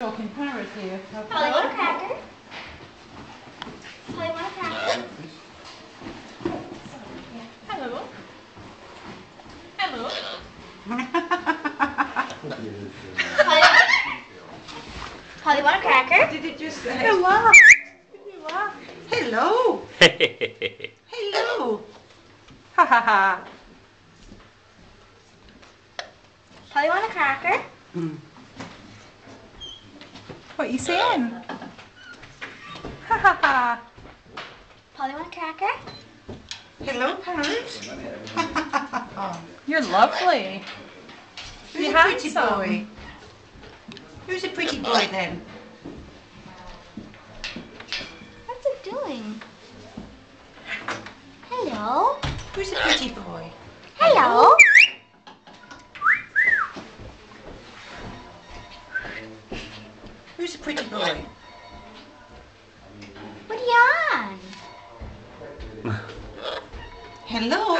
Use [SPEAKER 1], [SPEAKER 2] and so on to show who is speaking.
[SPEAKER 1] Talking parrot here.
[SPEAKER 2] Polly, want a cracker? Polly, want a cracker?
[SPEAKER 1] Hello. Hello.
[SPEAKER 2] Polly, want a cracker?
[SPEAKER 1] Did it just say hello? Hello. Hello. Ha ha ha.
[SPEAKER 2] Polly, want a cracker?
[SPEAKER 1] What are you saying? Ha ha ha.
[SPEAKER 2] Polly, want a cracker?
[SPEAKER 1] Hello, Parrot. You're lovely.
[SPEAKER 3] Who's
[SPEAKER 1] You
[SPEAKER 3] a pretty
[SPEAKER 1] handsome.
[SPEAKER 3] boy? Who's a pretty boy then?
[SPEAKER 2] What's it doing? Hello?
[SPEAKER 3] Who's a pretty boy?
[SPEAKER 2] Hello?
[SPEAKER 3] Who's a pretty boy?
[SPEAKER 2] What are you on?
[SPEAKER 3] Hello?